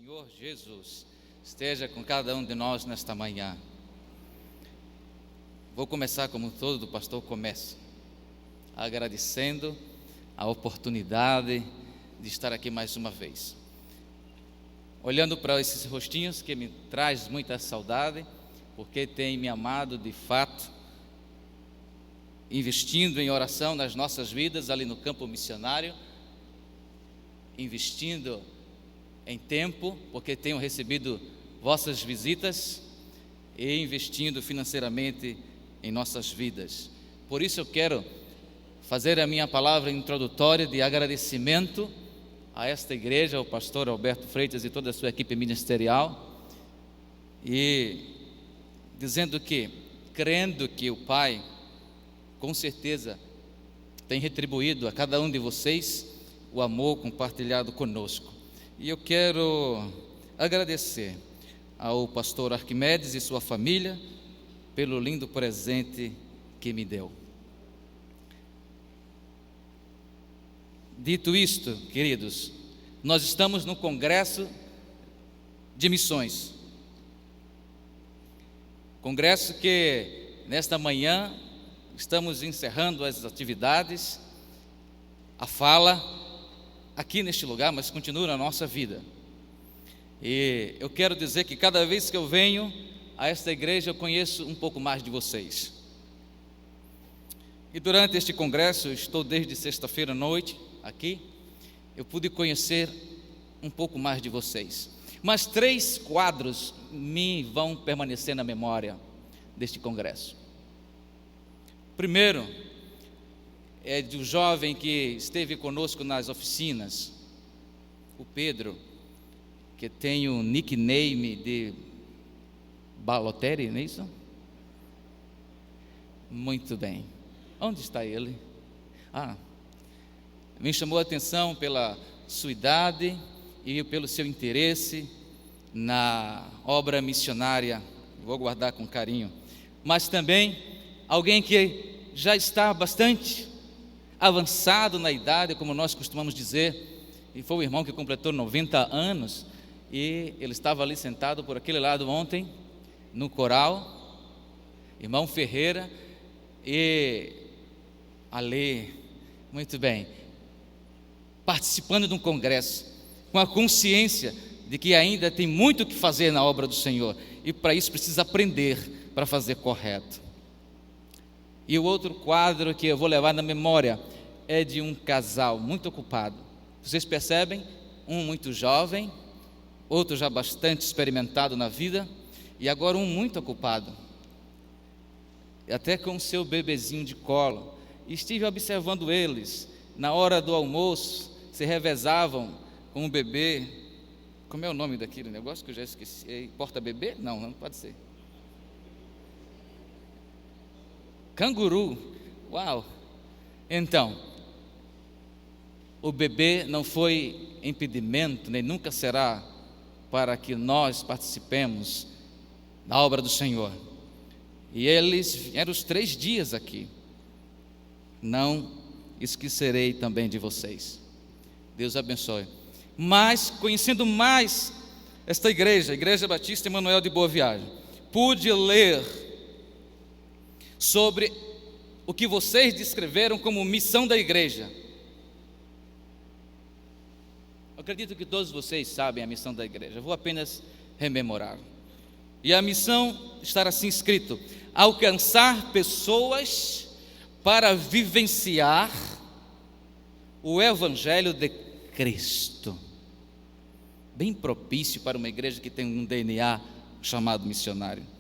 Senhor Jesus esteja com cada um de nós nesta manhã. Vou começar como todo pastor começa, agradecendo a oportunidade de estar aqui mais uma vez. Olhando para esses rostinhos que me traz muita saudade, porque tem me amado de fato, investindo em oração nas nossas vidas ali no campo missionário, investindo em tempo, porque tenho recebido vossas visitas, e investindo financeiramente em nossas vidas. Por isso eu quero fazer a minha palavra introdutória de agradecimento a esta igreja, ao pastor Alberto Freitas e toda a sua equipe ministerial, e dizendo que, crendo que o Pai, com certeza, tem retribuído a cada um de vocês o amor compartilhado conosco. E eu quero agradecer ao pastor Arquimedes e sua família pelo lindo presente que me deu. Dito isto, queridos, nós estamos no Congresso de Missões. Congresso que, nesta manhã, estamos encerrando as atividades, a fala, aqui neste lugar, mas continua na nossa vida. E eu quero dizer que cada vez que eu venho a esta igreja, eu conheço um pouco mais de vocês. E durante este congresso, eu estou desde sexta-feira à noite aqui, eu pude conhecer um pouco mais de vocês. Mas 3 quadros me vão permanecer na memória deste congresso. Primeiro, é de um jovem que esteve conosco nas oficinas, o Pedro, que tem o nickname de Balotelli, não é isso? Muito bem. Onde está ele? Me chamou a atenção pela sua idade e pelo seu interesse na obra missionária. Vou guardar com carinho. Mas também alguém que já está bastante avançado na idade, como nós costumamos dizer, e foi o irmão que completou 90 anos, e ele estava ali sentado por aquele lado ontem, no coral, irmão Ferreira, e ali, muito bem, participando de um congresso, com a consciência de que ainda tem muito o que fazer na obra do Senhor, e para isso precisa aprender para fazer correto. E o outro quadro que eu vou levar na memória é de um casal muito ocupado. Vocês percebem? Um muito jovem, outro já bastante experimentado na vida, e agora um muito ocupado, até com o seu bebezinho de colo. E estive observando eles, na hora do almoço, se revezavam com o bebê. Como é o nome daquele negócio que eu já esqueci? Porta-bebê? Não pode ser. Canguru, uau! Então, o bebê não foi impedimento, nem nunca será, para que nós participemos da obra do Senhor. E eles vieram os 3 dias aqui. Não esquecerei também de vocês. Deus abençoe. Mas, conhecendo mais esta igreja, a Igreja Batista Emanuel de Boa Viagem, pude ler sobre o que vocês descreveram como missão da igreja. Eu acredito que todos vocês sabem a missão da igreja, vou apenas rememorar. E a missão está assim escrito: alcançar pessoas para vivenciar o Evangelho de Cristo. Bem propício para uma igreja que tem um DNA chamado missionário.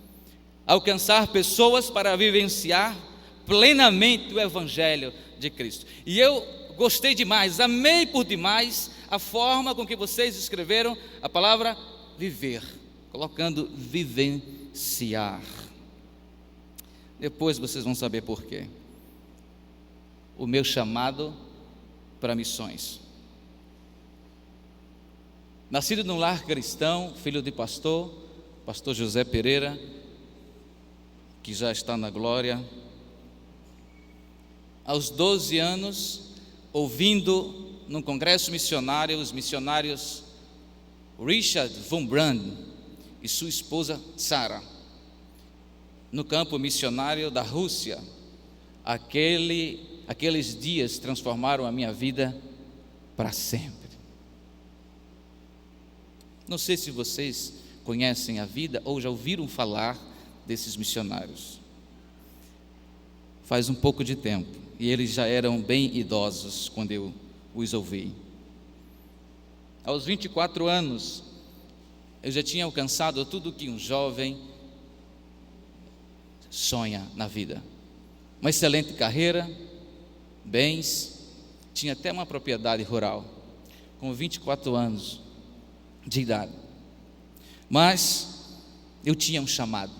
Alcançar pessoas para vivenciar plenamente o Evangelho de Cristo. E eu gostei demais, amei por demais a forma com que vocês escreveram a palavra viver, colocando vivenciar. Depois vocês vão saber por quê. O meu chamado para missões. Nascido num lar cristão, filho de pastor José Pereira, que já está na glória. Aos 12 anos, ouvindo num congresso missionário, os missionários Richard Wurmbrand e sua esposa Sarah, no campo missionário da Rússia. Aqueles dias transformaram a minha vida para sempre. Não sei se vocês conhecem a vida ou já ouviram falar desses missionários. Faz um pouco de tempo, e eles já eram bem idosos quando eu os ouvi. Aos 24 anos, eu já tinha alcançado tudo o que um jovem sonha na vida. Uma excelente carreira, bens, tinha até uma propriedade rural, com 24 anos de idade. Mas eu tinha um chamado.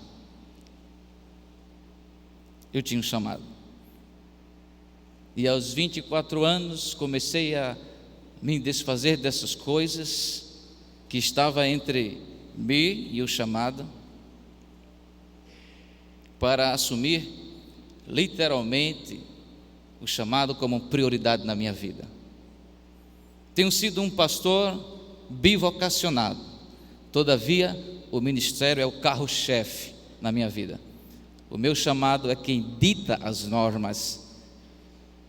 E aos 24 anos comecei a me desfazer dessas coisas que estava entre mim e o chamado, para assumir literalmente o chamado como prioridade na minha vida. Tenho sido um pastor bivocacionado, todavia o ministério é o carro-chefe na minha vida. O meu chamado é quem dita as normas,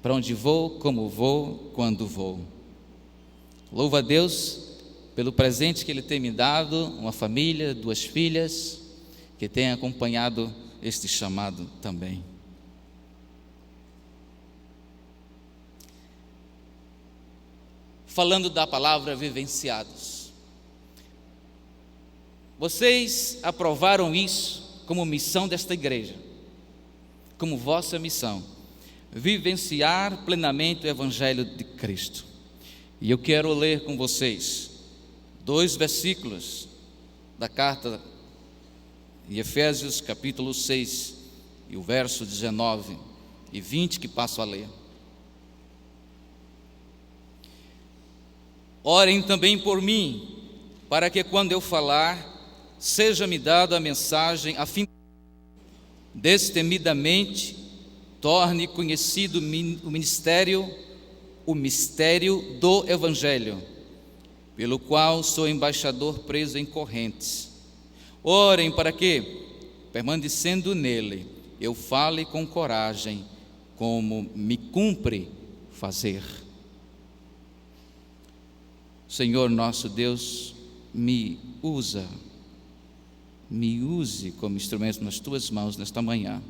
para onde vou, como vou, quando vou. Louvo a Deus pelo presente que Ele tem me dado, uma família, 2 filhas, que têm acompanhado este chamado também. Falando da palavra vivenciados, vocês aprovaram isso como missão desta igreja, como vossa missão, vivenciar plenamente o Evangelho de Cristo. E eu quero ler com vocês 2 versículos da carta de Efésios, capítulo 6, e o verso 19 e 20 que passo a ler. Orem também por mim, para que quando eu falar, seja-me dada a mensagem, a fim de destemidamente torne conhecido o mistério do Evangelho, pelo qual sou embaixador preso em correntes. Orem para que, permanecendo nele, eu fale com coragem, como me cumpre fazer. Senhor nosso Deus, me use como instrumento nas tuas mãos nesta manhã,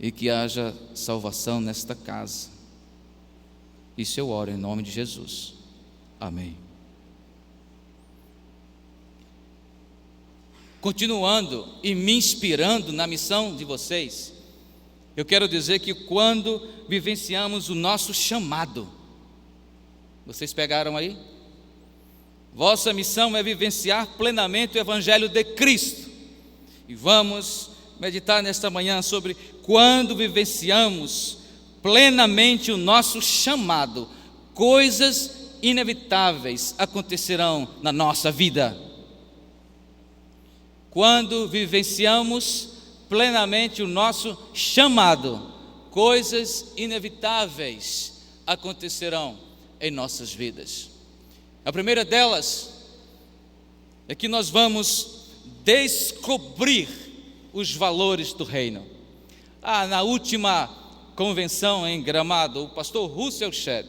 e que haja salvação nesta casa. Isso eu oro em nome de Jesus. Amém. Continuando e me inspirando na missão de vocês, eu quero dizer que quando vivenciamos o nosso chamado, vocês pegaram aí? Vossa missão é vivenciar plenamente o Evangelho de Cristo. E vamos meditar nesta manhã sobre quando vivenciamos plenamente o nosso chamado, coisas inevitáveis acontecerão na nossa vida. Quando vivenciamos plenamente o nosso chamado, coisas inevitáveis acontecerão em nossas vidas. A primeira delas é que nós vamos descobrir os valores do reino. Na última convenção em Gramado, o pastor Russell Shedd,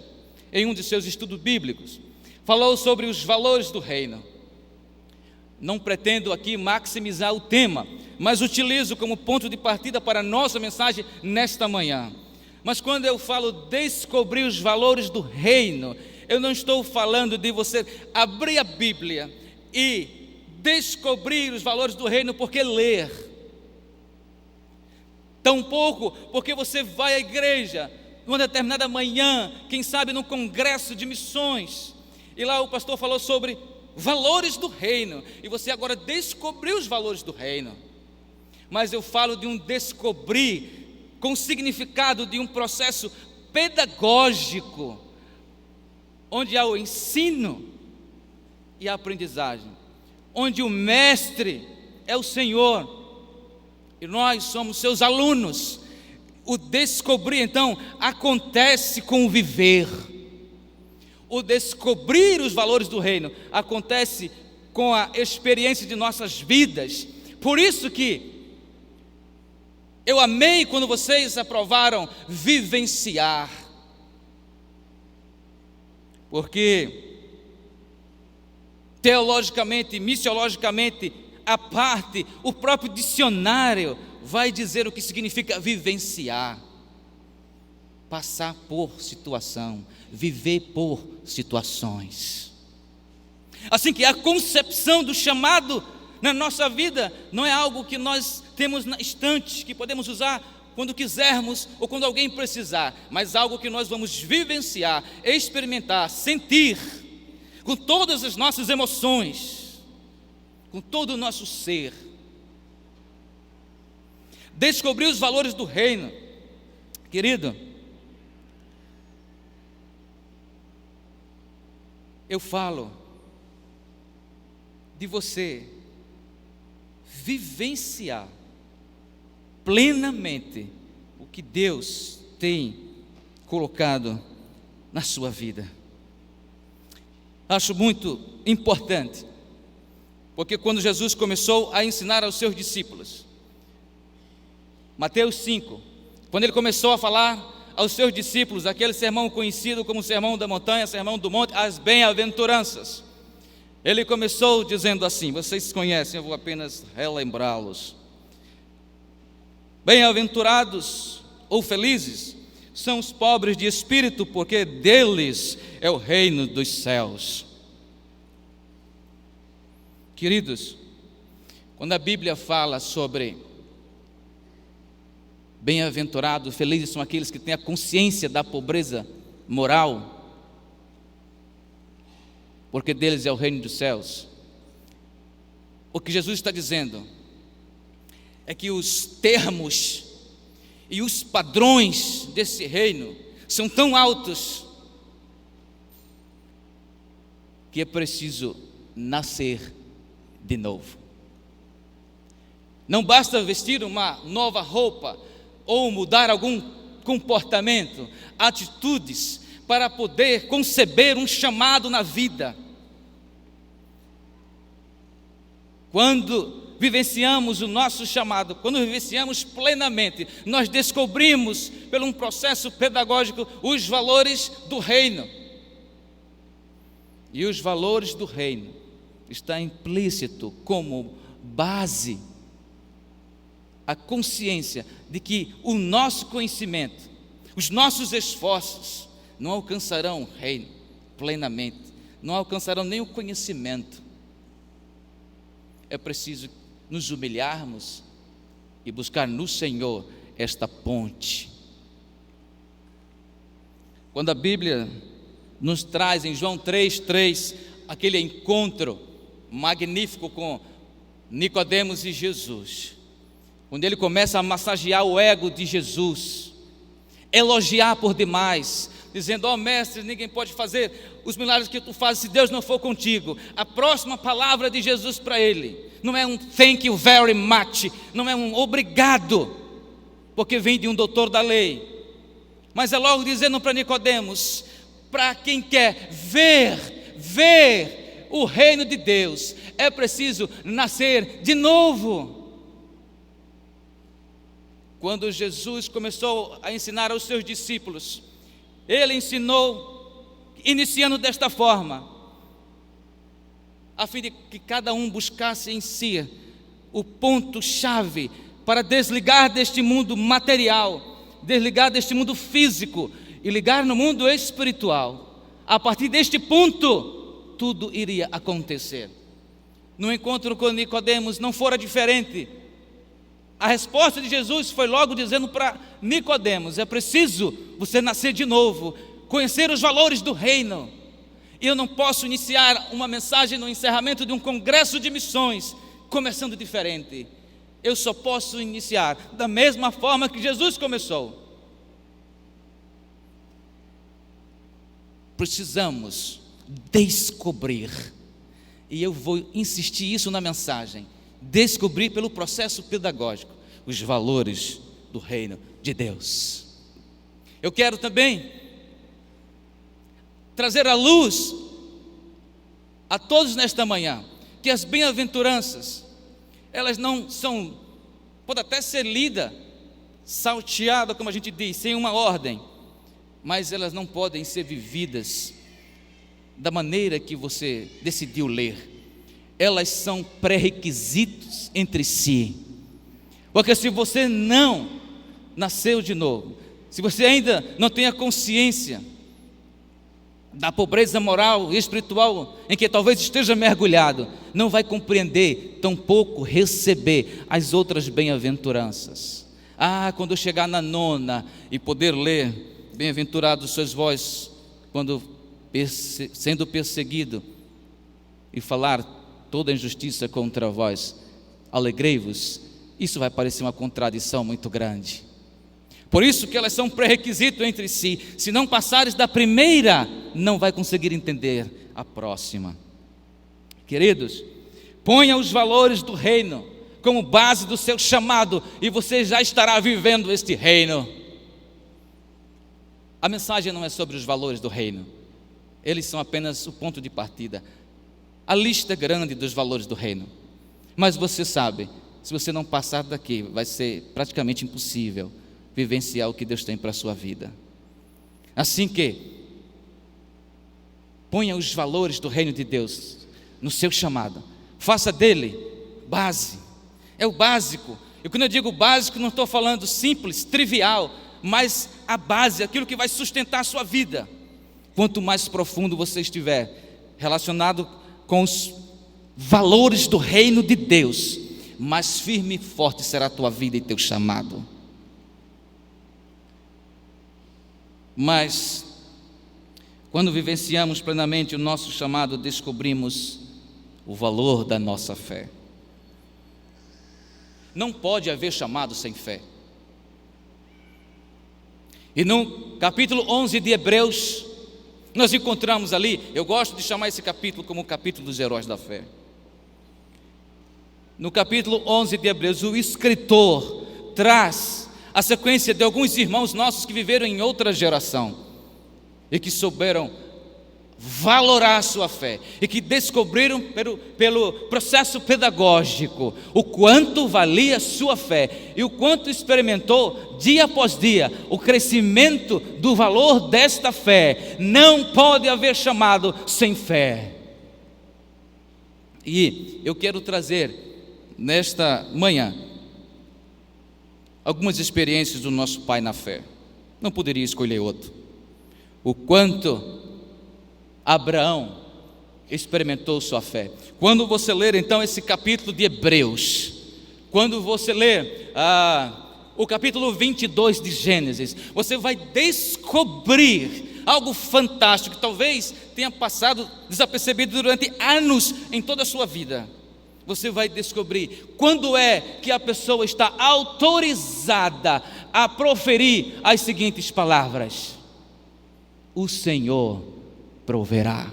em um de seus estudos bíblicos, falou sobre os valores do reino. Não pretendo aqui maximizar o tema, mas utilizo como ponto de partida para a nossa mensagem nesta manhã. Mas quando eu falo descobrir os valores do reino, eu não estou falando de você abrir a Bíblia e descobrir os valores do reino porque ler. Tampouco porque você vai à igreja numa determinada manhã, quem sabe num congresso de missões, e lá o pastor falou sobre valores do reino, e você agora descobriu os valores do reino. Mas eu falo de um descobrir com o significado de um processo pedagógico, onde há o ensino e a aprendizagem, onde o mestre é o Senhor e nós somos seus alunos. O descobrir então acontece com o viver. O descobrir os valores do reino acontece com a experiência de nossas vidas. Por isso que eu amei quando vocês aprovaram vivenciar. Porque teologicamente, missiologicamente, a parte, o próprio dicionário vai dizer o que significa vivenciar. Passar por situação, viver por situações. Assim que a concepção do chamado na nossa vida não é algo que nós temos na estante, que podemos usar quando quisermos ou quando alguém precisar, mas algo que nós vamos vivenciar, experimentar, sentir, com todas as nossas emoções, com todo o nosso ser. Descobrir os valores do reino, querido. Eu falo de você vivenciar plenamente o que Deus tem colocado na sua vida. Acho muito importante, porque quando Jesus começou a ensinar aos seus discípulos, Mateus 5, quando ele começou a falar aos seus discípulos, aquele sermão conhecido como Sermão da Montanha, Sermão do Monte, as bem-aventuranças, ele começou dizendo assim, vocês conhecem, eu vou apenas relembrá-los. Bem-aventurados ou felizes são os pobres de espírito, porque deles é o reino dos céus. Queridos, quando a Bíblia fala sobre bem-aventurados, felizes são aqueles que têm a consciência da pobreza moral, porque deles é o reino dos céus. O que Jesus está dizendo é que os termos e os padrões desse reino são tão altos que é preciso nascer de novo. Não basta vestir uma nova roupa ou mudar algum comportamento, atitudes, para poder conceber um chamado na vida. Quando vivenciamos o nosso chamado, quando vivenciamos plenamente, nós descobrimos, pelo um processo pedagógico, os valores do reino. E os valores do reino está implícito como base a consciência de que o nosso conhecimento, os nossos esforços não alcançarão o reino plenamente, não alcançarão nem o conhecimento. É preciso nos humilharmos e buscar no Senhor esta ponte. Quando a Bíblia nos traz em João 3,3 aquele encontro magnífico com Nicodemos e Jesus, quando ele começa a massagear o ego de Jesus, elogiar por demais, dizendo, ó mestre, ninguém pode fazer os milagres que tu fazes se Deus não for contigo. A próxima palavra de Jesus para ele não é um thank you very much, não é um obrigado, porque vem de um doutor da lei, mas é logo dizendo para Nicodemos, para quem quer ver o reino de Deus, é preciso nascer de novo. Quando Jesus começou a ensinar aos seus discípulos, ele ensinou, iniciando desta forma, a fim de que cada um buscasse em si o ponto-chave para desligar deste mundo material, desligar deste mundo físico e ligar no mundo espiritual. A partir deste ponto, tudo iria acontecer. No encontro com Nicodemos não fora diferente. A resposta de Jesus foi logo dizendo para Nicodemos, é preciso você nascer de novo, conhecer os valores do reino. E eu não posso iniciar uma mensagem no encerramento de um congresso de missões começando diferente. Eu só posso iniciar da mesma forma que Jesus começou. Precisamos descobrir, e eu vou insistir isso na mensagem, descobrir pelo processo pedagógico os valores do reino de Deus. Eu quero também trazer à luz a todos nesta manhã que as bem-aventuranças, elas não são, pode até ser lida, salteada, como a gente diz, sem uma ordem, mas elas não podem ser vividas da maneira que você decidiu ler. Elas são pré-requisitos entre si, porque se você não nasceu de novo, se você ainda não tem a consciência da pobreza moral e espiritual em que talvez esteja mergulhado, não vai compreender, tampouco receber as outras bem-aventuranças. Quando eu chegar na 9ª e poder ler: bem-aventurados sois vós quando sendo perseguido e falar toda injustiça contra vós, alegrei-vos. Isso vai parecer uma contradição muito grande. Por isso que elas são pré-requisito entre si. Se não passares da primeira, não vai conseguir entender a próxima. Queridos, ponha os valores do reino como base do seu chamado, e você já estará vivendo este reino. A mensagem não é sobre os valores do reino, eles são apenas o ponto de partida. A lista é grande dos valores do reino, mas você sabe, se você não passar daqui, vai ser praticamente impossível vivenciar o que Deus tem para a sua vida. Assim que ponha os valores do reino de Deus no seu chamado, faça dele base, é o básico. E quando eu digo básico, não estou falando simples, trivial, mas a base, aquilo que vai sustentar a sua vida. Quanto mais profundo você estiver relacionado com os valores do reino de Deus, mais firme e forte será a tua vida e teu chamado. Mas, quando vivenciamos plenamente o nosso chamado, descobrimos o valor da nossa fé. Não pode haver chamado sem fé. E no capítulo 11 de Hebreus, nós encontramos ali, eu gosto de chamar esse capítulo como o capítulo dos heróis da fé. No capítulo 11 de Hebreus, o escritor traz a sequência de alguns irmãos nossos que viveram em outra geração e que souberam valorar a sua fé e que descobriram pelo processo pedagógico o quanto valia a sua fé e o quanto experimentou dia após dia o crescimento do valor desta fé. Não pode haver chamado sem fé. E eu quero trazer nesta manhã algumas experiências do nosso pai na fé. Não poderia escolher outro. O quanto Abraão experimentou sua fé. Quando você ler então esse capítulo de Hebreus, quando você ler o capítulo 22 de Gênesis, você vai descobrir algo fantástico que talvez tenha passado desapercebido durante anos em toda a sua vida. Você vai descobrir quando é que a pessoa está autorizada a proferir as seguintes palavras: o Senhor proverá.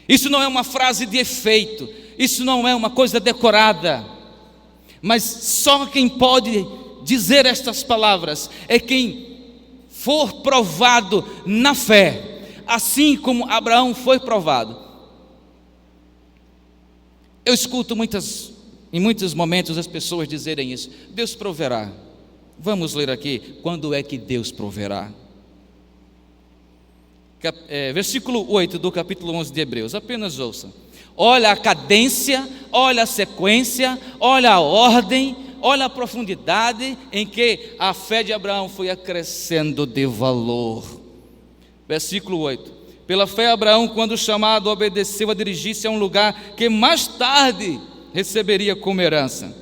Isso não é uma frase de efeito, isso não é uma coisa decorada, mas só quem pode dizer estas palavras é quem for provado na fé, assim como Abraão foi provado. Eu escuto em muitos momentos as pessoas dizerem isso: Deus proverá. Vamos ler aqui, quando é que Deus proverá? Versículo 8 do capítulo 11 de Hebreus, apenas ouça. Olha a cadência, olha a sequência, olha a ordem, olha a profundidade em que a fé de Abraão foi acrescendo de valor. Versículo 8: pela fé Abraão, quando chamado, obedeceu a dirigir-se a um lugar que mais tarde receberia como herança,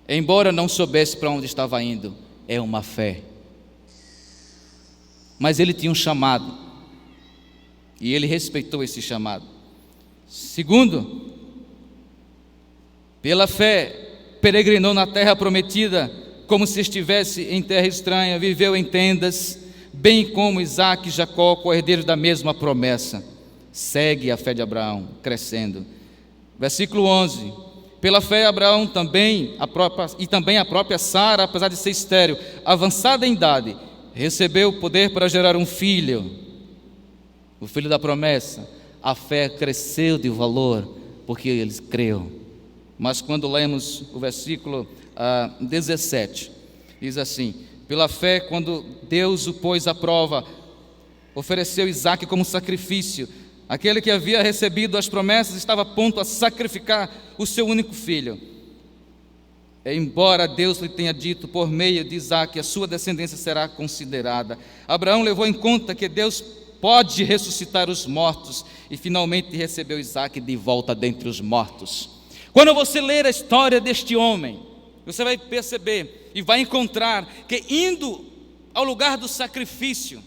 embora não soubesse para onde estava indo. É uma fé. Mas ele tinha um chamado, e ele respeitou esse chamado. Segundo, pela fé peregrinou na terra prometida, como se estivesse em terra estranha, viveu em tendas, bem como Isaque e Jacó, co-herdeiros da mesma promessa. Segue a fé de Abraão, crescendo. Versículo 11: pela fé Abraão também a própria Sara, apesar de ser estéril, avançada em idade, recebeu o poder para gerar um filho, o filho da promessa, a fé cresceu de valor, porque eles creu. Mas quando lemos o versículo 17, diz assim: pela fé, quando Deus o pôs à prova, ofereceu Isaque como sacrifício. Aquele que havia recebido as promessas estava a ponto a sacrificar o seu único filho. Embora Deus lhe tenha dito por meio de Isaque, a sua descendência será considerada. Abraão levou em conta que Deus pode ressuscitar os mortos e finalmente recebeu Isaque de volta dentre os mortos. Quando você ler a história deste homem, você vai perceber e vai encontrar que, indo ao lugar do sacrifício,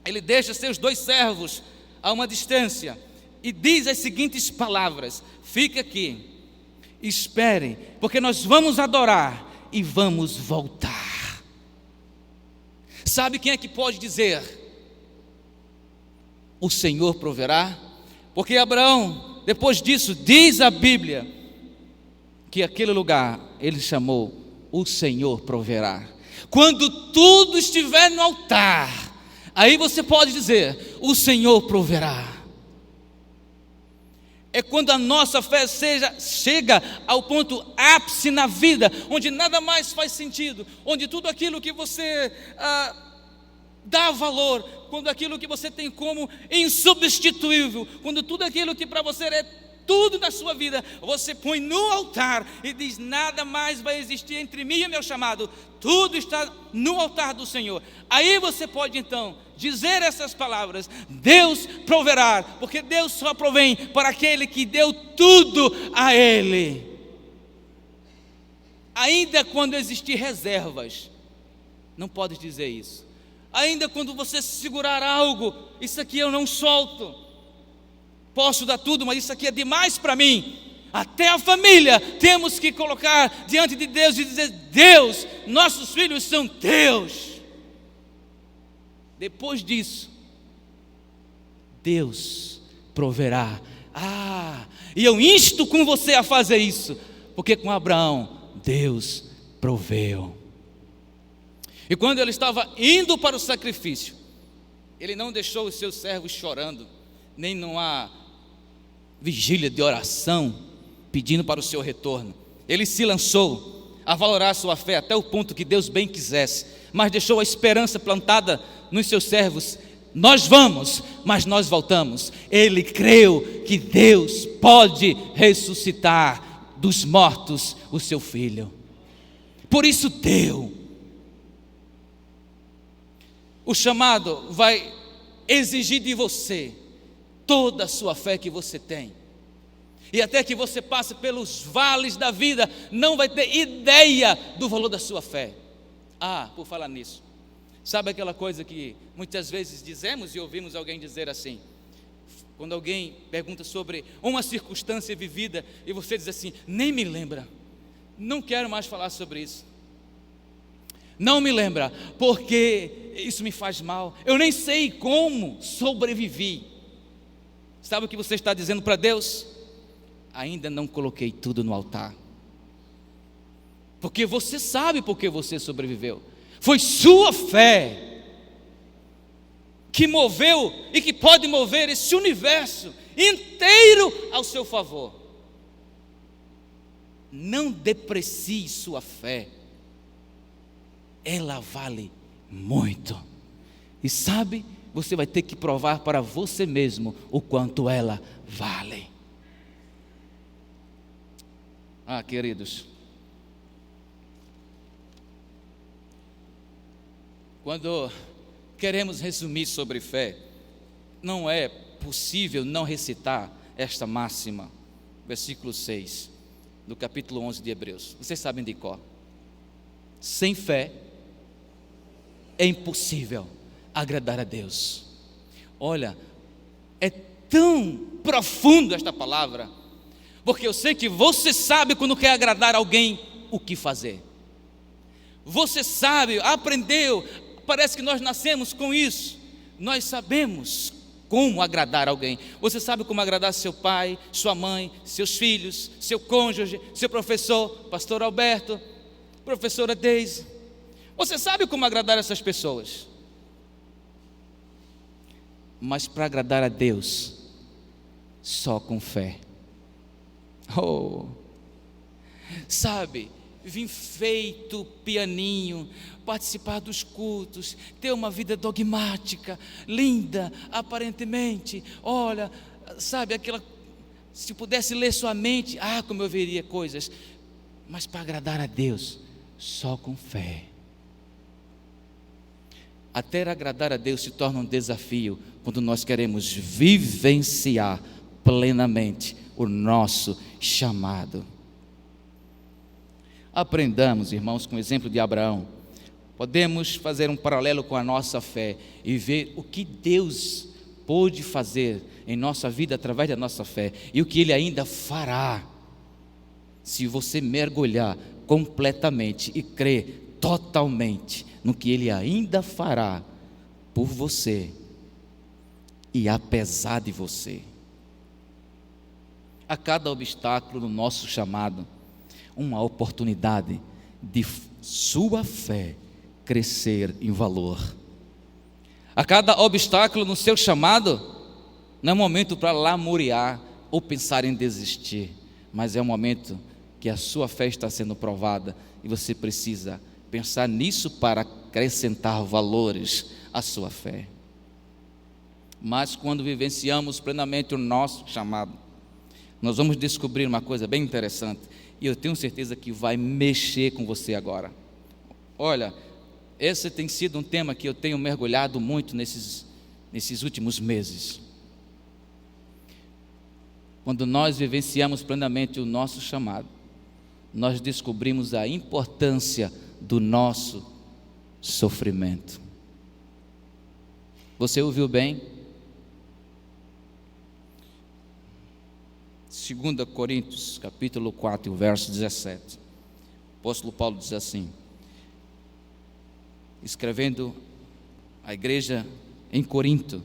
ele deixa seus 2 servos a uma distância e diz as seguintes palavras: fique aqui, espere, porque nós vamos adorar e vamos voltar. Sabe quem é que pode dizer? O Senhor proverá. Porque Abraão, depois disso, diz a Bíblia que aquele lugar ele chamou o Senhor proverá. Quando tudo estiver no altar, aí você pode dizer: o Senhor proverá. É quando a nossa fé chega ao ponto ápice na vida, onde nada mais faz sentido, onde tudo aquilo que você dá valor, quando aquilo que você tem como insubstituível, quando tudo aquilo que para você é tudo na sua vida, você põe no altar e diz: nada mais vai existir entre mim e meu chamado, tudo está no altar do Senhor. Aí você pode então dizer essas palavras: Deus proverá, porque Deus só provém para aquele que deu tudo a Ele. Ainda quando existir reservas, não pode dizer isso. Ainda quando você segurar algo, isso aqui eu não solto, posso dar tudo, mas isso aqui é demais para mim. Até a família temos que colocar diante de Deus e dizer: Deus, nossos filhos são teus. Depois disso, Deus proverá. E eu insto com você a fazer isso, porque com Abraão Deus proveu. E quando ele estava indo para o sacrifício, ele não deixou os seus servos chorando, nem numa vigília de oração pedindo para o seu retorno. Ele se lançou a valorar a sua fé até o ponto que Deus bem quisesse, mas deixou a esperança plantada nos seus servos: nós vamos, mas nós voltamos. Ele creu que Deus pode ressuscitar dos mortos o seu filho, por isso deu. O chamado vai exigir de você toda a sua fé que você tem, e até que você passe pelos vales da vida, não vai ter ideia do valor da sua fé. Por falar nisso, sabe aquela coisa que muitas vezes dizemos e ouvimos alguém dizer assim, quando alguém pergunta sobre uma circunstância vivida e você diz assim: nem me lembra, não quero mais falar sobre isso, não me lembra, porque isso me faz mal, eu nem sei como sobrevivi. Sabe o que você está dizendo para Deus? Ainda não coloquei tudo no altar, porque você sabe porque você sobreviveu. Foi sua fé que moveu e que pode mover esse universo inteiro ao seu favor. Não deprecie sua fé, ela vale muito. E sabe, você vai ter que provar para você mesmo o quanto ela vale. Queridos, quando queremos resumir sobre fé, não é possível não recitar esta máxima, versículo 6 do capítulo 11 de Hebreus. Vocês sabem de cor: sem fé é impossível agradar a Deus. Olha, é tão profundo esta palavra, porque eu sei que você sabe quando quer agradar alguém o que fazer. Você sabe, aprendeu, parece que nós nascemos com isso. Nós sabemos como agradar alguém. Você sabe como agradar seu pai, sua mãe, seus filhos, seu cônjuge, seu professor, pastor Alberto, professora Deise. Você sabe como agradar essas pessoas. mas para agradar a Deus, só com fé. Oh, sabe, vir feito pianinho, participar dos cultos, ter uma vida dogmática, linda, aparentemente, olha, sabe, aquela, se pudesse ler sua mente, como eu veria coisas, mas para agradar a Deus, só com fé. Até agradar a Deus se torna um desafio, quando nós queremos vivenciar plenamente o nosso chamado. Aprendamos, irmãos, com o exemplo de Abraão. Podemos fazer um paralelo com a nossa fé e ver o que Deus pôde fazer em nossa vida através da nossa fé e o que Ele ainda fará, se você mergulhar completamente e crer totalmente no que Ele ainda fará por você e apesar de você. A cada obstáculo no nosso chamado, uma oportunidade de sua fé crescer em valor. A cada obstáculo no seu chamado, não é momento para lamuriar ou pensar em desistir, mas é um momento que a sua fé está sendo provada e você precisa pensar nisso para acrescentar valores à sua fé. Mas quando vivenciamos plenamente o nosso chamado, nós vamos descobrir uma coisa bem interessante, e eu tenho certeza que vai mexer com você agora. Olha, esse tem sido um tema que eu tenho mergulhado muito nesses últimos meses. Quando nós vivenciamos plenamente o nosso chamado, nós descobrimos a importância do nosso sofrimento. Você ouviu bem? 2 Coríntios, capítulo 4, verso 17. O apóstolo Paulo diz assim, escrevendo à igreja em Corinto,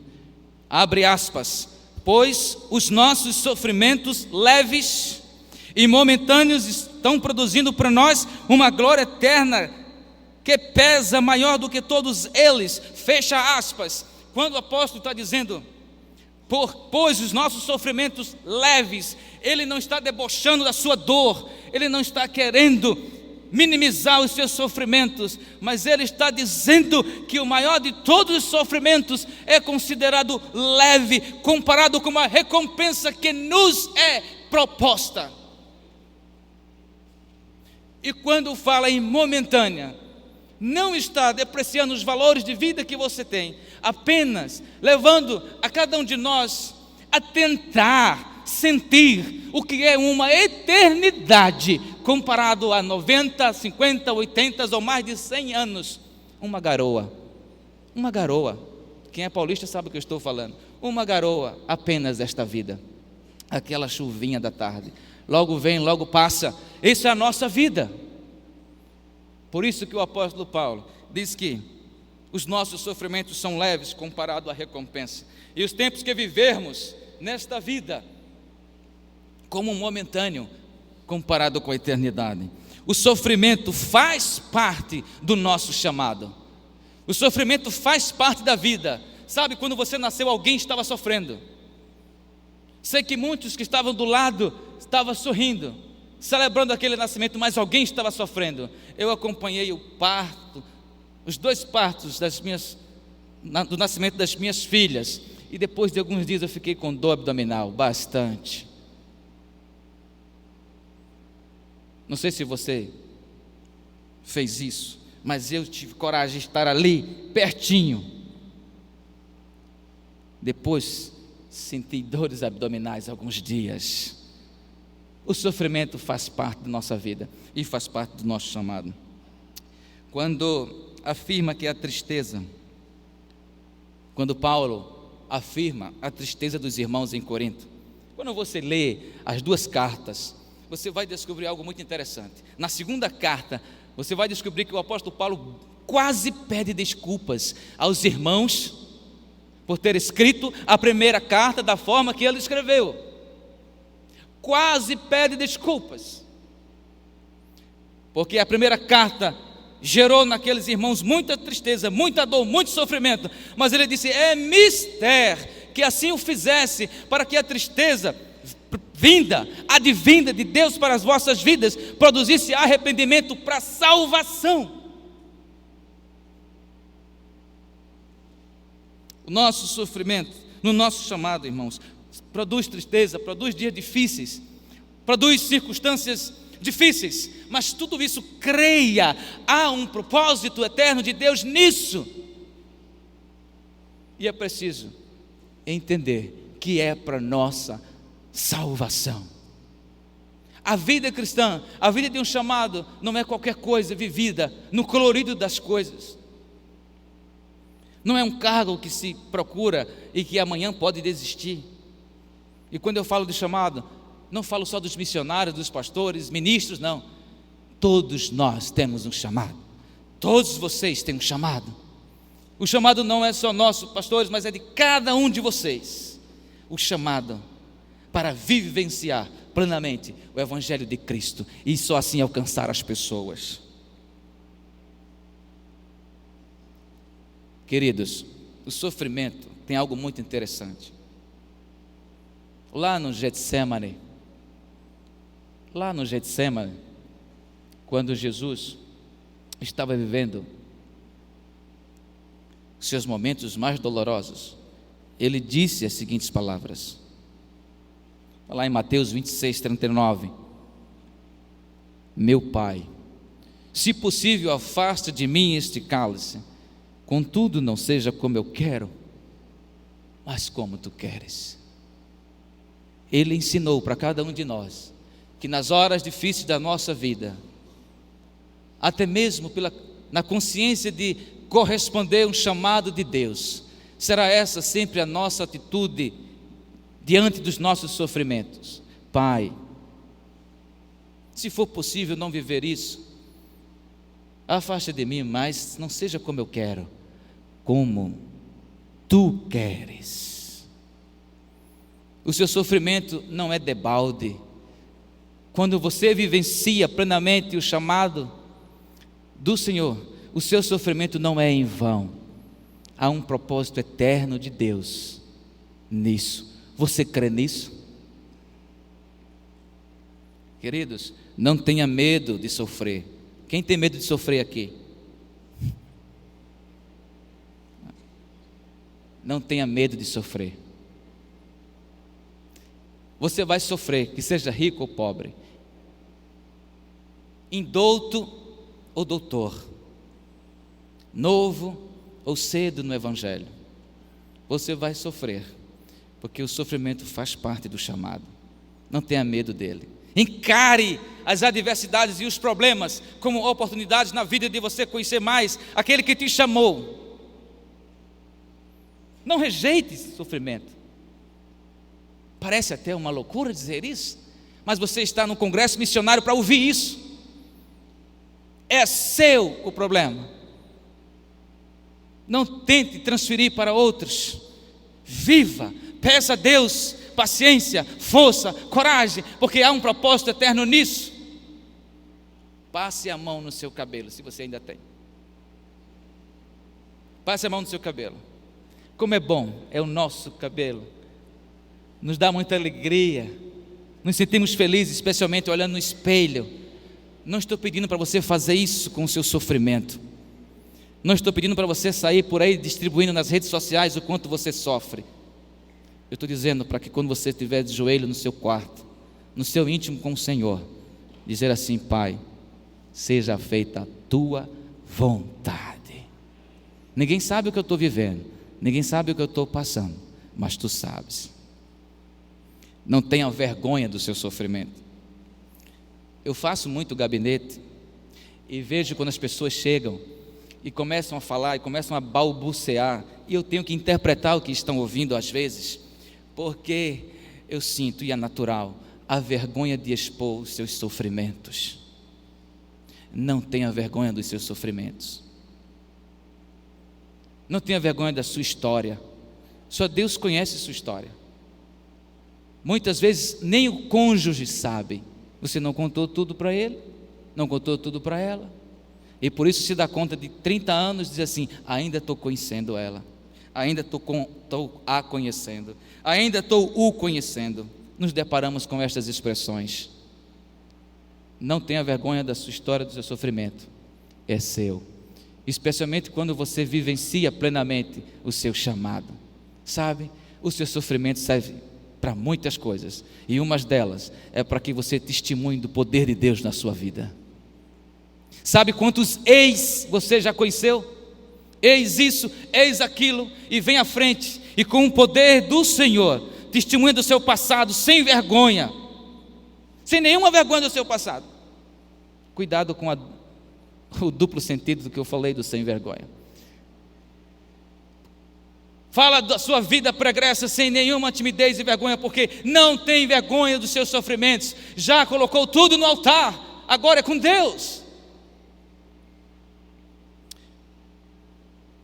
abre aspas, pois os nossos sofrimentos leves e momentâneos estão produzindo para nós uma glória eterna que pesa maior do que todos eles, fecha aspas. Quando o apóstolo está dizendo, pois os nossos sofrimentos leves, ele não está debochando da sua dor, ele não está querendo minimizar os seus sofrimentos, mas ele está dizendo que o maior de todos os sofrimentos é considerado leve, comparado com uma recompensa que nos é proposta. E quando fala em momentânea, não está depreciando os valores de vida que você tem, apenas levando a cada um de nós a tentar sentir o que é uma eternidade comparado a 90, 50, 80 ou mais de 100 anos. Uma garoa, quem é paulista sabe o que eu estou falando, uma garoa apenas esta vida, aquela chuvinha da tarde, logo vem, logo passa, essa é a nossa vida. Por isso que o apóstolo Paulo diz que os nossos sofrimentos são leves comparado à recompensa, e os tempos que vivermos nesta vida como um momentâneo comparado com a eternidade. O sofrimento faz parte do nosso chamado, o sofrimento faz parte da vida. Sabe, quando você nasceu, alguém estava sofrendo. Sei que muitos que estavam do lado estavam sorrindo, celebrando aquele nascimento, mas alguém estava sofrendo. Eu acompanhei o parto, os 2 partos do nascimento das minhas filhas, e depois de alguns dias eu fiquei com dor abdominal, bastante. Não sei se você fez isso, mas eu tive coragem de estar ali, pertinho. Depois senti dores abdominais alguns dias. O sofrimento faz parte da nossa vida e faz parte do nosso chamado. Quando afirma que a tristeza, quando Paulo afirma a tristeza dos irmãos em Corinto, quando você lê as 2 cartas, você vai descobrir algo muito interessante. Na 2ª carta, você vai descobrir que o apóstolo Paulo quase pede desculpas aos irmãos por ter escrito a 1ª carta da forma que ele escreveu. Quase pede desculpas, porque a 1ª carta gerou naqueles irmãos muita tristeza, muita dor, muito sofrimento, mas ele disse: é mister que assim o fizesse, para que a tristeza advinda de Deus para as vossas vidas, produzisse arrependimento para salvação. O nosso sofrimento, no nosso chamado, irmãos, produz tristeza, produz dias difíceis, produz circunstâncias difíceis, mas tudo isso, creia, há um propósito eterno de Deus nisso, e é preciso entender que é para nossa salvação. A vida cristã, a vida de um chamado, não é qualquer coisa vivida no colorido das coisas, não é um cargo que se procura e que amanhã pode desistir. E quando eu falo de chamado, não falo só dos missionários, dos pastores, ministros, não. Todos nós temos um chamado. Todos vocês têm um chamado. O chamado não é só nosso, pastores, mas é de cada um de vocês. O chamado para vivenciar plenamente o Evangelho de Cristo e só assim alcançar as pessoas. Queridos, o sofrimento tem algo muito interessante. Lá no Getsemane, quando Jesus estava vivendo seus momentos mais dolorosos, ele disse as seguintes palavras, lá em Mateus 26, 39: meu Pai, se possível, afasta de mim este cálice, contudo não seja como eu quero, mas como tu queres. Ele ensinou para cada um de nós que nas horas difíceis da nossa vida, até mesmo na consciência de corresponder a um chamado de Deus, será essa sempre a nossa atitude diante dos nossos sofrimentos. Pai, se for possível não viver isso, afasta de mim, mas não seja como eu quero, como tu queres. O seu sofrimento não é debalde. Quando você vivencia plenamente o chamado do Senhor, o seu sofrimento não é em vão. Há um propósito eterno de Deus nisso. Você crê nisso? Queridos, não tenha medo de sofrer. Quem tem medo de sofrer aqui? Não tenha medo de sofrer. Você vai sofrer, que seja rico ou pobre, indouto ou doutor, novo ou cedo no Evangelho. Você vai sofrer, porque o sofrimento faz parte do chamado. Não tenha medo dele. Encare as adversidades e os problemas como oportunidades na vida de você conhecer mais aquele que te chamou. Não rejeite esse sofrimento. Parece até uma loucura dizer isso, mas você está no congresso missionário para ouvir isso. É seu o problema. Não tente transferir para outros. Viva, peça a Deus paciência, força, coragem, porque há um propósito eterno nisso. Passe a mão no seu cabelo, se você ainda tem. Passe a mão no seu cabelo. Como é bom, é o nosso cabelo. Nos dá muita alegria, nos sentimos felizes, especialmente olhando no espelho. Não estou pedindo para você fazer isso com o seu sofrimento. Não estou pedindo para você sair por aí distribuindo nas redes sociais o quanto você sofre. Eu estou dizendo para que quando você estiver de joelho no seu quarto, no seu íntimo com o Senhor, dizer assim: Pai, seja feita a tua vontade. Ninguém sabe o que eu estou vivendo, ninguém sabe o que eu estou passando, mas tu sabes. Não tenha vergonha do seu sofrimento. Eu faço muito gabinete e vejo quando as pessoas chegam e começam a falar e começam a balbuciar, e eu tenho que interpretar o que estão ouvindo às vezes, porque eu sinto, e é natural, a vergonha de expor os seus sofrimentos. Não tenha vergonha dos seus sofrimentos. Não tenha vergonha da sua história. Só Deus conhece a sua história. Muitas vezes nem o cônjuge sabe. Você não contou tudo para ele, não contou tudo para ela. E por isso se dá conta de 30 anos e diz assim: ainda estou conhecendo ela, ainda estou a conhecendo, ainda estou o conhecendo. Nos deparamos com estas expressões. Não tenha vergonha da sua história, do seu sofrimento, é seu, especialmente quando você vivencia plenamente o seu chamado. Sabe, o seu sofrimento serve para muitas coisas, e uma delas é para que você testemunhe do poder de Deus na sua vida. Sabe quantos eis você já conheceu? Eis isso, eis aquilo, e vem à frente, e com o poder do Senhor, testemunha do seu passado, sem vergonha, sem nenhuma vergonha do seu passado. Cuidado com o duplo sentido do que eu falei do sem vergonha. Fala da sua vida pregressa sem nenhuma timidez e vergonha, porque não tem vergonha dos seus sofrimentos, já colocou tudo no altar, agora é com Deus.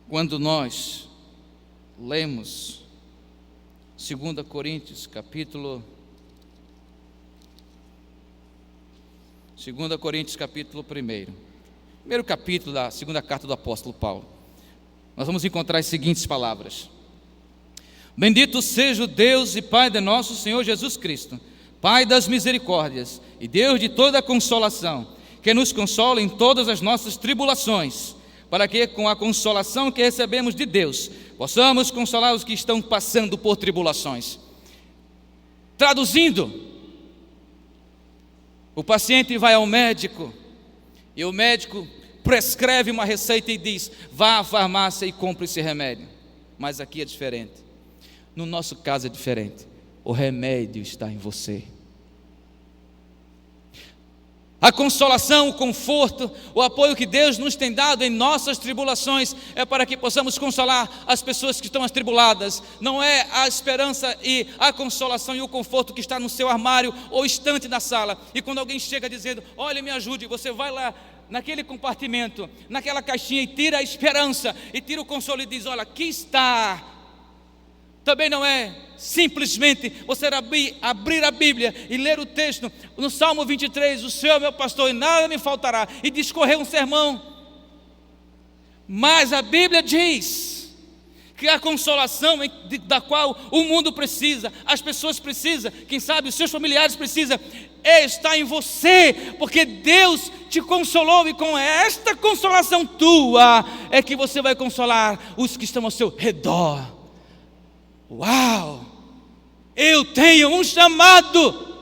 Quando nós lemos 2 Coríntios capítulo 1, primeiro capítulo da segunda carta do apóstolo Paulo, nós vamos encontrar as seguintes palavras: bendito seja o Deus e Pai de nosso Senhor Jesus Cristo, Pai das misericórdias e Deus de toda a consolação, que nos consola em todas as nossas tribulações, para que com a consolação que recebemos de Deus, possamos consolar os que estão passando por tribulações. Traduzindo, o paciente vai ao médico, e o médico prescreve uma receita e diz: vá à farmácia e compre esse remédio. Mas aqui é diferente, no nosso caso é diferente, o remédio está em você. A consolação, o conforto, o apoio que Deus nos tem dado em nossas tribulações é para que possamos consolar as pessoas que estão atribuladas. Não é a esperança e a consolação e o conforto que está no seu armário ou estante na sala. E quando alguém chega dizendo: olha, me ajude, você vai lá naquele compartimento, naquela caixinha, e tira a esperança e tira o consolo e diz: olha, aqui está. Também não é simplesmente você abrir a Bíblia e ler o texto no Salmo 23, o Senhor é meu pastor e nada me faltará, e discorrer um sermão. Mas a Bíblia diz que a consolação da qual o mundo precisa, as pessoas precisam, quem sabe os seus familiares precisam, está em você, porque Deus te consolou, e com esta consolação tua é que você vai consolar os que estão ao seu redor. Uau! Eu tenho um chamado.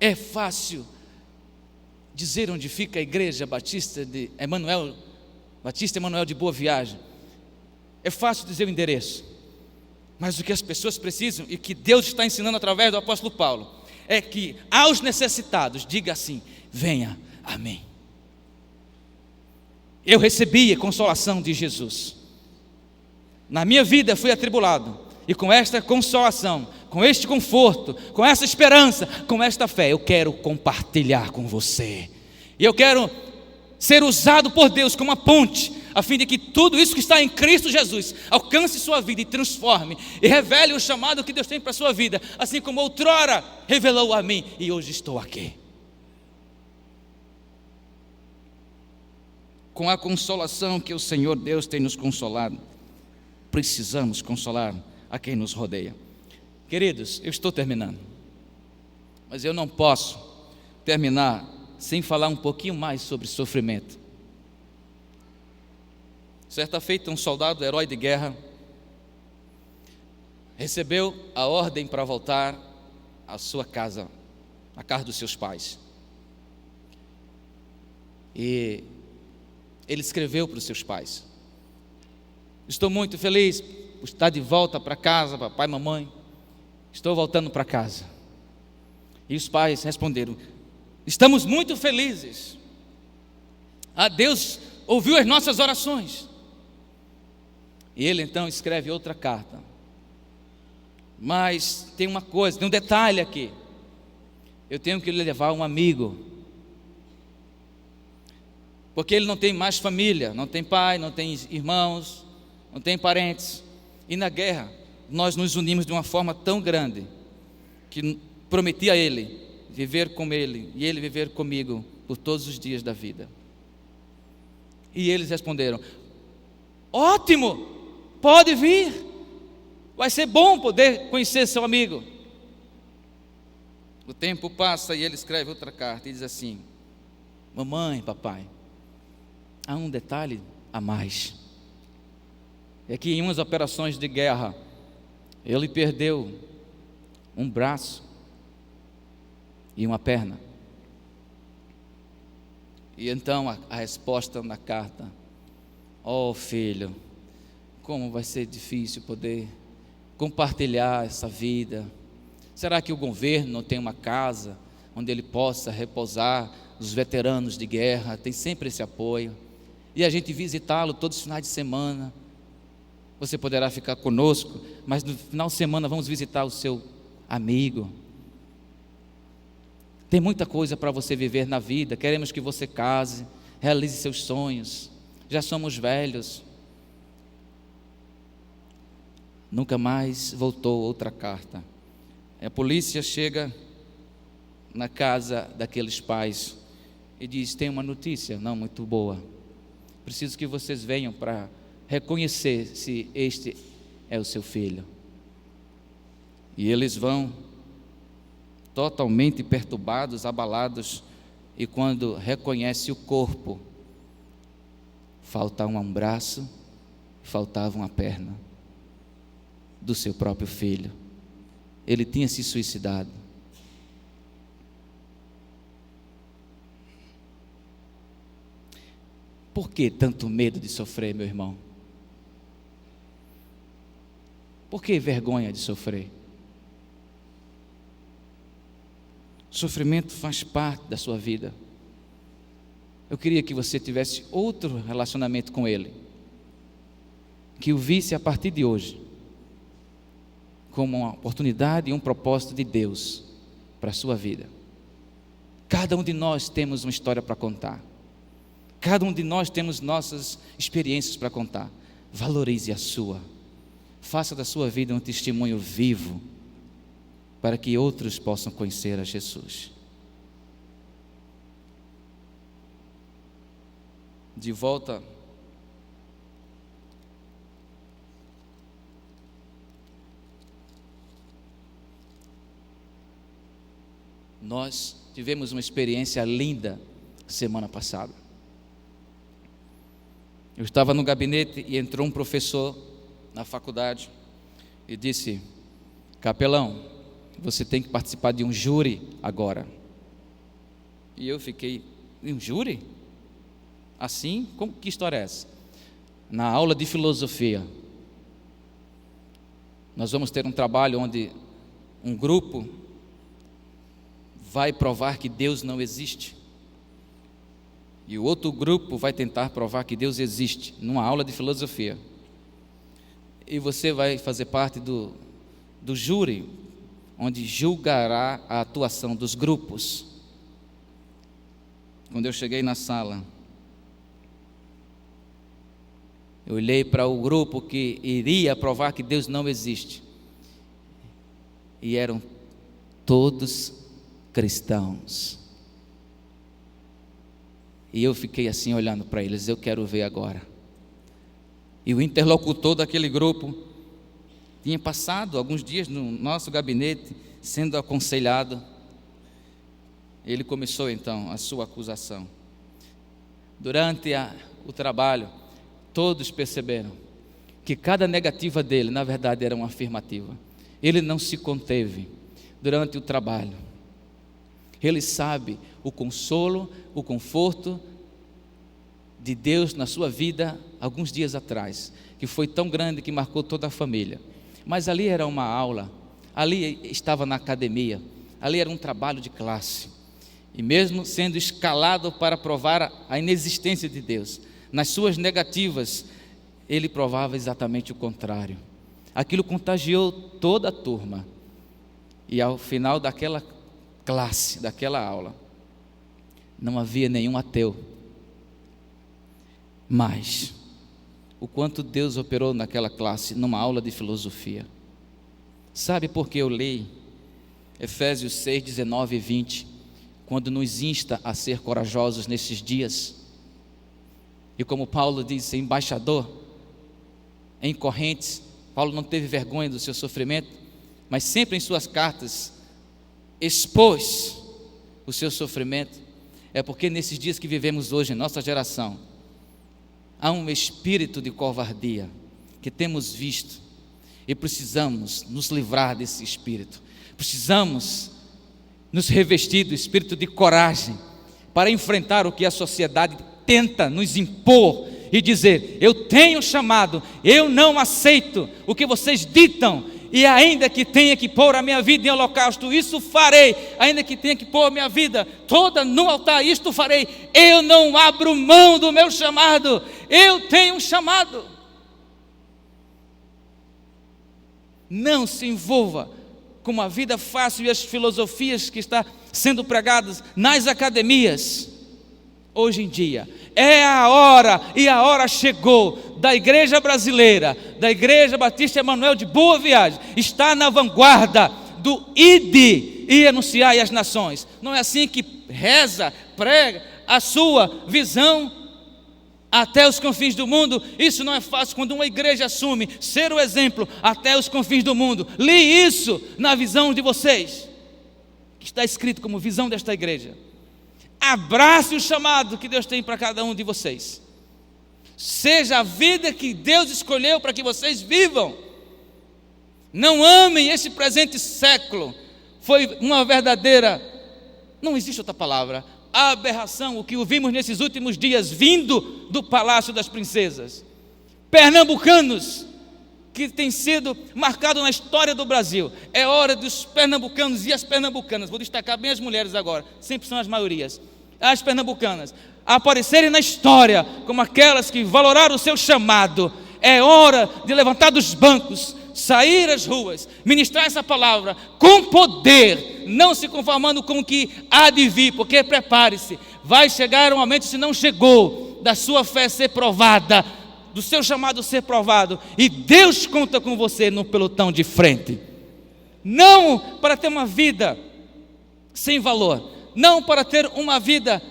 É fácil dizer onde fica a igreja Batista Emanuel de Boa Viagem. É fácil dizer o endereço. Mas o que as pessoas precisam, e que Deus está ensinando através do apóstolo Paulo, é que aos necessitados diga assim: venha a mim. Eu recebi a consolação de Jesus. Na minha vida fui atribulado, e com esta consolação, com este conforto, com essa esperança, com esta fé, eu quero compartilhar com você. E eu quero ser usado por Deus como uma ponte, a fim de que tudo isso que está em Cristo Jesus alcance sua vida e transforme, e revele o chamado que Deus tem para a sua vida, assim como outrora revelou a mim, e hoje estou aqui. Com a consolação que o Senhor Deus tem nos consolado, precisamos consolar a quem nos rodeia. Queridos, eu estou terminando, mas eu não posso terminar sem falar um pouquinho mais sobre sofrimento. Certa feita, um soldado, herói de guerra, recebeu a ordem para voltar à sua casa, à casa dos seus pais. E ele escreveu para os seus pais: estou muito feliz por estar de volta para casa, papai e mamãe, estou voltando para casa. E os pais responderam: estamos muito felizes, Deus ouviu as nossas orações. E ele então escreve outra carta: mas tem uma coisa, tem um detalhe aqui, eu tenho que lhe levar um amigo, porque ele não tem mais família, não tem pai, não tem irmãos, não tem parentes. E na guerra nós nos unimos de uma forma tão grande que prometi a ele viver com ele e ele viver comigo por todos os dias da vida. E eles responderam: ótimo, pode vir, vai ser bom poder conhecer seu amigo. O tempo passa e ele escreve outra carta e diz assim: mamãe, papai, há um detalhe a mais. É que em umas operações de guerra ele perdeu um braço e uma perna. E então a resposta na carta: oh filho, como vai ser difícil poder compartilhar essa vida. Será que o governo não tem uma casa onde ele possa repousar? Os veteranos de guerra tem sempre esse apoio, e a gente visitá-lo todos os finais de semana. Você poderá ficar conosco, mas no final de semana vamos visitar o seu amigo. Tem muita coisa para você viver na vida. Queremos que você case, realize seus sonhos. Já somos velhos. Nunca mais voltou outra carta. A polícia chega na casa daqueles pais e diz: tem uma notícia não muito boa. Preciso que vocês venham para reconhecer se este é o seu filho. E eles vão totalmente perturbados, abalados, e quando reconhece o corpo, faltava um braço, faltava uma perna do seu próprio filho. Ele tinha se suicidado. Por que tanto medo de sofrer, meu irmão? Por que vergonha de sofrer? Sofrimento faz parte da sua vida. Eu queria que você tivesse outro relacionamento com Ele, que o visse a partir de hoje como uma oportunidade e um propósito de Deus para a sua vida. Cada um de nós temos uma história para contar. Cada um de nós temos nossas experiências para contar. Valorize a sua. Faça da sua vida um testemunho vivo, para que outros possam conhecer a Jesus. De volta nós tivemos uma experiência linda semana passada. Eu estava no gabinete e entrou um professor na faculdade e disse: capelão, você tem que participar de um júri agora. E eu fiquei: um júri? Assim? Que história é essa? Na aula de filosofia, nós vamos ter um trabalho onde um grupo vai provar que Deus não existe, e o outro grupo vai tentar provar que Deus existe, numa aula de filosofia. E você vai fazer parte do júri, onde julgará a atuação dos grupos. Quando eu cheguei na sala, eu olhei para o grupo que iria provar que Deus não existe, e eram todos cristãos. E eu fiquei assim olhando para eles: eu quero ver agora. E o interlocutor daquele grupo tinha passado alguns dias no nosso gabinete sendo aconselhado. Ele começou então a sua acusação. Durante o trabalho, todos perceberam que cada negativa dele, na verdade, era uma afirmativa. Ele não se conteve durante o trabalho. Ele sabe o consolo, o conforto de Deus na sua vida alguns dias atrás, que foi tão grande que marcou toda a família. Mas ali era uma aula, ali estava na academia, ali era um trabalho de classe. E mesmo sendo escalado para provar a inexistência de Deus, nas suas negativas, ele provava exatamente o contrário. Aquilo contagiou toda a turma. E ao final daquela classe, daquela aula, não havia nenhum ateu. Mas o quanto Deus operou naquela classe, numa aula de filosofia. Sabe por que eu li Efésios 6, 19 e 20, quando nos insta a ser corajosos nesses dias. E como Paulo diz, embaixador em correntes, Paulo não teve vergonha do seu sofrimento, mas sempre em suas cartas expôs o seu sofrimento. É porque nesses dias que vivemos hoje, em nossa geração, há um espírito de covardia que temos visto, e precisamos nos livrar desse espírito. Precisamos nos revestir do espírito de coragem para enfrentar o que a sociedade tenta nos impor e dizer: eu tenho chamado, eu não aceito o que vocês ditam, e ainda que tenha que pôr a minha vida em holocausto, isso farei. Ainda que tenha que pôr a minha vida toda no altar, isto farei. Eu não abro mão do meu chamado. Eu tenho um chamado. Não se envolva com uma vida fácil e as filosofias que estão sendo pregadas nas academias hoje em dia. É a hora, e a hora chegou, da igreja brasileira, da Igreja Batista Emanuel de Boa Viagem, está na vanguarda do ide e anunciai às nações. Não é assim que reza, prega a sua visão até os confins do mundo? Isso não é fácil quando uma igreja assume ser o exemplo até os confins do mundo. Li isso na visão de vocês, que está escrito como visão desta igreja. Abrace o chamado que Deus tem para cada um de vocês. Seja a vida que Deus escolheu para que vocês vivam. Não amem esse presente século. Foi uma verdadeira, não existe outra palavra, aberração o que ouvimos nesses últimos dias vindo do Palácio das Princesas. Pernambucanos que tem sido marcado na história do Brasil. É hora dos pernambucanos e as pernambucanas, vou destacar bem as mulheres agora, sempre são as maiorias, as pernambucanas, aparecerem na história como aquelas que valoraram o seu chamado. É hora de levantar dos bancos, sair às ruas, ministrar essa palavra com poder, não se conformando com o que há de vir, porque prepare-se, vai chegar um momento, se não chegou, da sua fé ser provada, do seu chamado ser provado, e Deus conta com você no pelotão de frente. Não para ter uma vida sem valor, não para ter uma vida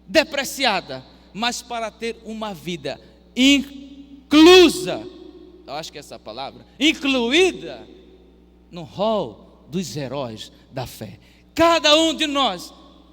depreciada, mas para ter uma vida inclusa, eu acho que é essa palavra, incluída no rol dos heróis da fé. Cada um de nós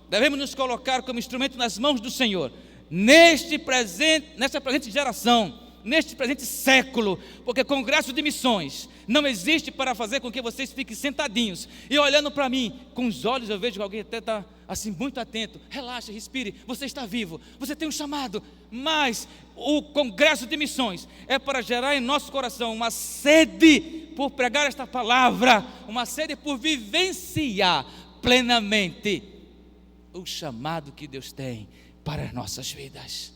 devemos nos colocar como instrumento nas mãos do Senhor, nesta presente geração, neste presente século, porque congresso de missões não existe para fazer com que vocês fiquem sentadinhos e olhando para mim com os olhos. Eu vejo que alguém até está assim muito atento. Relaxa, respire, você está vivo, você tem um chamado. Mas o congresso de missões é para gerar em nosso coração uma sede por pregar esta palavra, uma sede por vivenciar plenamente o chamado que Deus tem para as nossas vidas.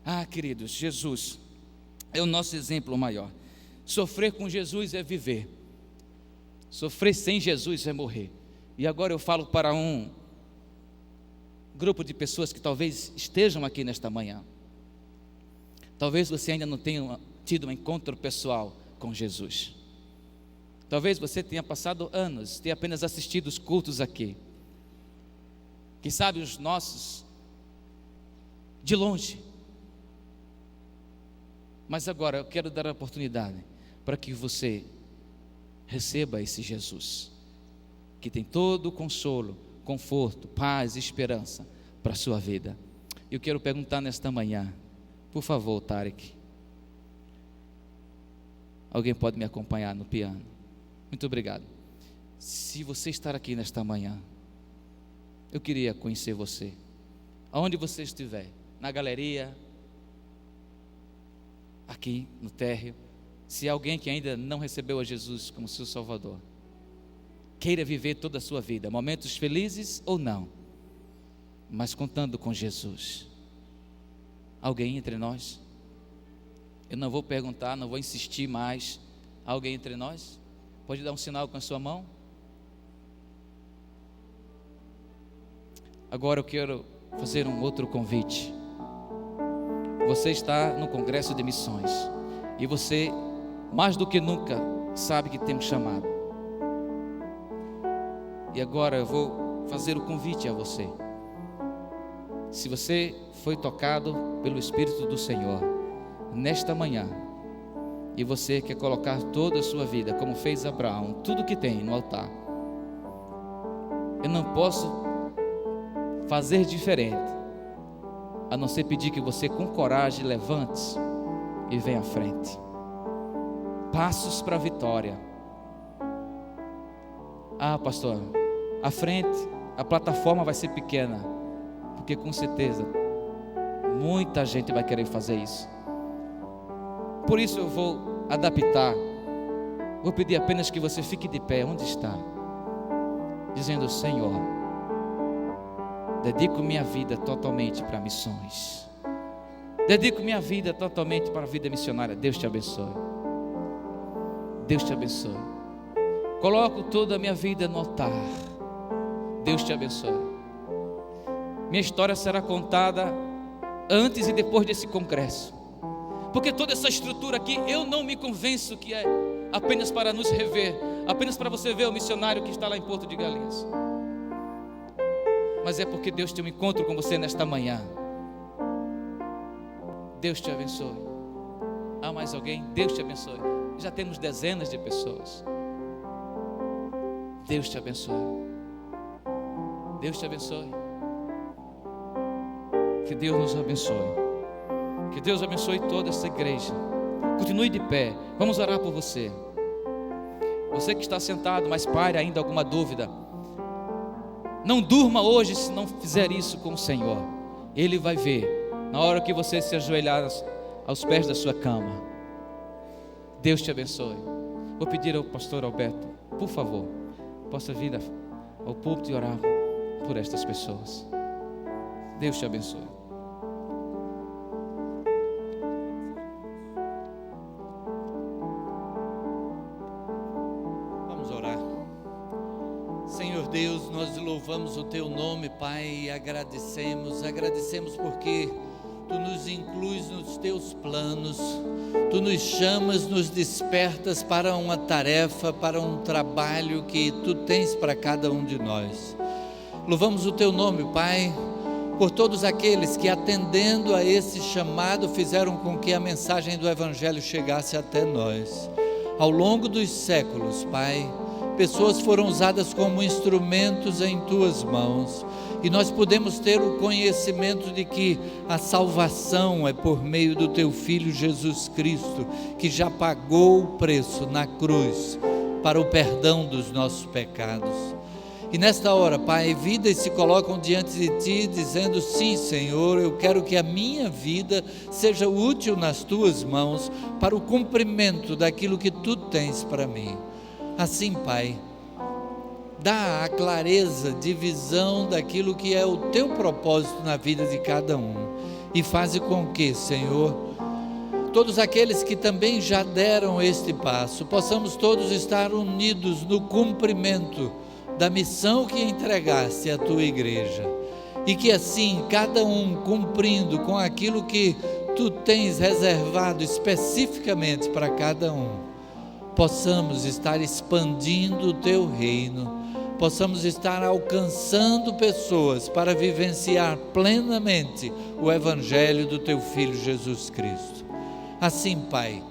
Ah, queridos, Jesus é o nosso exemplo maior. Sofrer com Jesus é viver, sofrer sem Jesus é morrer. E agora eu falo para um grupo de pessoas que talvez estejam aqui nesta manhã. Talvez você ainda não tenha tido um encontro pessoal com Jesus. Talvez você tenha passado anos, tenha apenas assistido os cultos aqui. Quem sabe os nossos de longe. Mas agora eu quero dar a oportunidade para que você receba esse Jesus, que tem todo o consolo, conforto, paz e esperança para a sua vida. Eu quero perguntar nesta manhã, por favor, Tarek, alguém pode me acompanhar no piano? Muito obrigado. Se você estar aqui nesta manhã, eu queria conhecer você, aonde você estiver, na galeria, aqui no térreo. Se há alguém que ainda não recebeu a Jesus como seu Salvador, queira viver toda a sua vida, momentos felizes ou não, mas contando com Jesus. Alguém entre nós? Eu não vou perguntar, não vou insistir mais. Alguém entre nós? Pode dar um sinal com a sua mão? Agora eu quero fazer um outro convite. Você está no congresso de missões e você, mais do que nunca, sabe que tem um chamado. E agora eu vou fazer o convite a você. Se você foi tocado pelo Espírito do Senhor nesta manhã, e você quer colocar toda a sua vida, como fez Abraão, tudo que tem no altar, eu não posso fazer diferente, a não ser pedir que você com coragem levante-se e venha à frente. Passos para a vitória. Ah, pastor, à frente a plataforma vai ser pequena, porque com certeza muita gente vai querer fazer isso. Por isso eu vou adaptar. Vou pedir apenas que você fique de pé onde está, dizendo: Senhor, dedico minha vida totalmente para missões. Dedico minha vida totalmente para a vida missionária. Deus te abençoe. Deus te abençoe. Coloco toda a minha vida no altar. Deus te abençoe. Minha história será contada antes e depois desse congresso, porque toda essa estrutura aqui, eu não me convenço que é apenas para nos rever, apenas para você ver o missionário que está lá em Porto de Galinhas, mas é porque Deus tem um encontro com você nesta manhã. Deus te abençoe. Há mais alguém? Deus te abençoe. Já temos dezenas de pessoas. Deus te abençoe. Deus te abençoe. Que Deus nos abençoe. Que Deus abençoe toda essa igreja. Continue de pé. Vamos orar por você. Você que está sentado, mas pare ainda alguma dúvida. Não durma hoje se não fizer isso com o Senhor. Ele vai ver na hora que você se ajoelhar aos pés da sua cama. Deus te abençoe. Vou pedir ao pastor Alberto, por favor, possa vir ao púlpito e orar por estas pessoas. Deus te abençoe. Vamos orar. Senhor Deus, nós louvamos o Teu nome, Pai, e agradecemos porque Tu nos incluis nos Teus planos, Tu nos chamas, nos despertas para uma tarefa, para um trabalho que Tu tens para cada um de nós. Louvamos o Teu nome, Pai, por todos aqueles que, atendendo a esse chamado, fizeram com que a mensagem do Evangelho chegasse até nós. Ao longo dos séculos, Pai, pessoas foram usadas como instrumentos em Tuas mãos, e nós podemos ter o conhecimento de que a salvação é por meio do Teu Filho Jesus Cristo, que já pagou o preço na cruz para o perdão dos nossos pecados. E nesta hora, Pai, vidas se colocam diante de Ti, dizendo: sim, Senhor, eu quero que a minha vida seja útil nas Tuas mãos, para o cumprimento daquilo que Tu tens para mim. Assim, Pai, dá a clareza de visão daquilo que é o Teu propósito na vida de cada um, e faze com que, Senhor, todos aqueles que também já deram este passo, possamos todos estar unidos no cumprimento da missão que entregaste à Tua igreja, e que assim, cada um cumprindo com aquilo que Tu tens reservado especificamente para cada um, possamos estar expandindo o Teu reino, possamos estar alcançando pessoas para vivenciar plenamente o Evangelho do Teu Filho Jesus Cristo. Assim, Pai,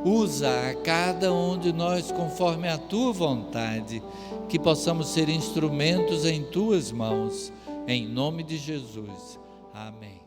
usa a cada um de nós conforme a Tua vontade, que possamos ser instrumentos em Tuas mãos, em nome de Jesus. Amém.